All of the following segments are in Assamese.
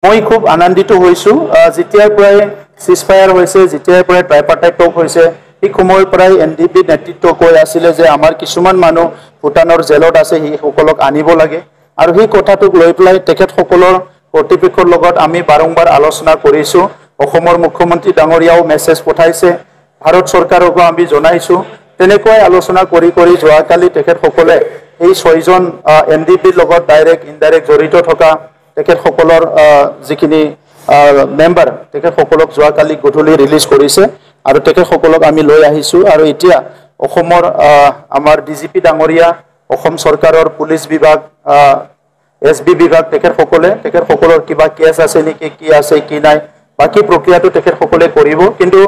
মই খুব আনন্দিত হৈছো যেতিয়াৰ পৰাই সিজফায়াৰ হৈছে যেতিয়াৰ পৰাই ট্ৰাইপাৰ্টাইট টক হৈছে এই সময়ৰ পৰাই এনডিপি নেতৃত্ব কৈ আছিলে যে আমাৰ কিছুমান মানুহ ভূটানৰ জেলত আছে সেই সকলক আনিব লাগে আৰু সেই কথাটোক লৈ পেলাই তেখেতসকলৰ কৰ্তৃপক্ষৰ লগত আমি বাৰংবাৰ আলোচনা কৰিছো অসমৰ মুখ্যমন্ত্ৰী ডাঙৰীয়াও মেছেজ পঠাইছে ভাৰত চৰকাৰকো আমি জনাইছো তেনেকৈ আলোচনা কৰি যোৱাকালি তেখেতসকলে এই 6 জন এনডিপিৰ লগত ডাইৰেক্ট ইনডাইৰেক্ট জড়িত থকা তেখেতসকলৰ যিখিনি মেম্বাৰ তেখেতসকলক যোৱাকালি গধূলি ৰিলিজ কৰিছে আৰু তেখেতসকলক আমি লৈ আহিছো আৰু এতিয়া অসমৰ আমাৰ ডিজিপি ডাঙৰীয়া অসম চৰকাৰৰ পুলিচ বিভাগ এসবি বিভাগ তেখেতসকলৰ কিবা কেছ আছে নেকি কি আছে কি নাই বাকি প্ৰক্ৰিয়াটো তেখেতসকলে কৰিব কিন্তু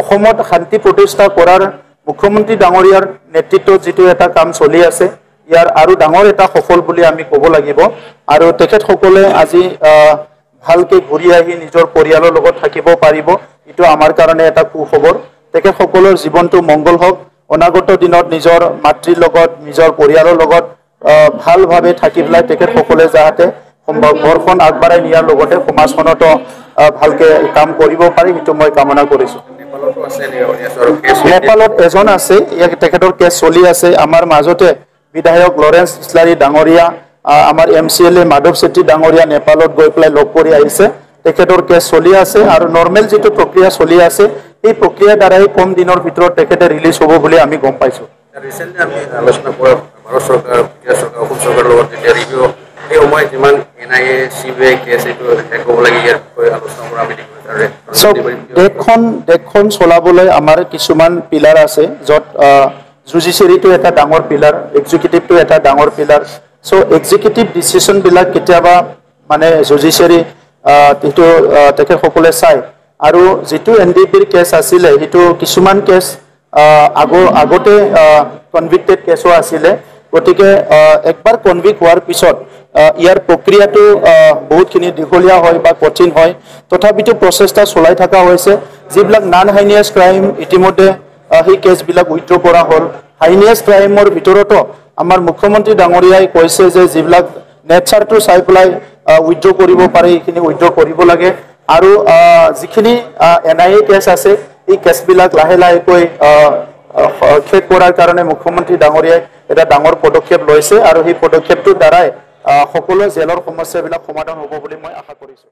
অসমত শান্তি প্ৰতিষ্ঠা কৰাৰ মুখ্যমন্ত্ৰী ডাঙৰীয়াৰ নেতৃত্বত যেটো এটা কাম চলি আছে ইয়াৰ আৰু ডাঙৰ এটা সফল বুলি আমি ক'ব লাগিব আৰু তেখেতসকলে আজি ভালকে ঘূৰি আহি নিজৰ পৰিয়ালৰ লগত থাকিব পাৰিব এটো আমাৰ কাৰণে এটা সুখবৰ তেখেতসকলৰ জীৱনটো মংগল হওক অনাগত দিনত নিজৰ মাতৃৰ লগত নিজৰ পৰিয়ালৰ লগত ভালভাৱে থাকিবলৈ তেখেতসকলে যাতে ঘৰখন আগবঢ়াই নিয়াৰ লগতে সমাজখনত ভালকে কাম কৰিব পাৰি এটো মই কামনা কৰিছো নেপালত এজন আছে তেখেতৰ কেছ চলি আছে আমাৰ মাজতে বিধায়ক লৰেন্স ইছলাৰী ডাঙৰীয়া আমাৰ এমচিএলএ মাধৱ সেট্টি ডাঙৰীয়া নেপালত গৈ পেলাই লগ কৰি আহিছে তেখেতৰ কেছ চলি আছে আৰু নৰমেল যেটো প্ৰক্ৰিয়া চলি আছে এই প্ৰক্ৰিয়াৰ দ্বাৰাই কম দিনৰ ভিতৰত তেখেতে ৰিলিজ হ'ব বুলি আমি গম পাইছো ৰিসেন্টলি আমি আলোচনা কৰা ভাৰত চৰকাৰ অসম চৰকাৰৰ লগত যেতিয়া ৰিভিউ এই সময় যিমান এনআইএ সিবিআই কেছ এইটো শেষ হ'ব লাগে ইয়াৰ আলোচনা কৰা আমি দেশখন চলাবলৈ আমাৰ কিছুমান পিলাৰ আছে যত জুডিচিয়াৰিটো এটা ডাঙৰ পিলাৰ এক্সিকিউটিভটো এটা ডাঙৰ পিলাৰ সো এক্সিকিউটিভ ডিসিশন বিলাক কেতিয়াবা মানে জুডিচিয়াৰি তেটো তেখেতসকলে চাই আৰু যেটো এনডিপিৰ কেছ আছিল হেতু কিছুমান কেছ আগতে কনভিক্টেড কেছো আছিল গতিকে একবাৰ কনভিক্ট হোৱাৰ পিছত ইয়াৰ প্ৰক্ৰিয়াটো বহুতখিনি দীঘলীয়া হয় বা কঠিন হয় তথাপিতো প্ৰচেষ্টা চলাই থকা হৈছে যিবিলাক নন হাইনিয়াস ক্ৰাইম ইতিমধ্যে এই কেছবিলাক উইথড্ৰ কৰা হ'ল হাইনিয়াস ক্ৰাইমৰ ভিতৰতো আমাৰ মুখ্যমন্ত্ৰী ডাঙৰীয়াই কৈছে যে যিবিলাক নেচাৰটো চাই পেলাই উইথড্ৰ কৰিব পাৰে এইখিনি উইথড্ৰ কৰিব লাগে আৰু যিখিনি এনআইএ কেছ আছে এই কেছবিলাক লাহে লাহেকৈ শেষ কৰাৰ কাৰণে মুখ্যমন্ত্ৰী ডাঙৰীয়াই এটা ডাঙৰ পদক্ষেপ লৈছে আৰু এই পদক্ষেপটোৰ দ্বাৰাই সকলো জেলৰ সমস্যাবিলাক সমাধান হ'ব বুলি মই আশা কৰিছো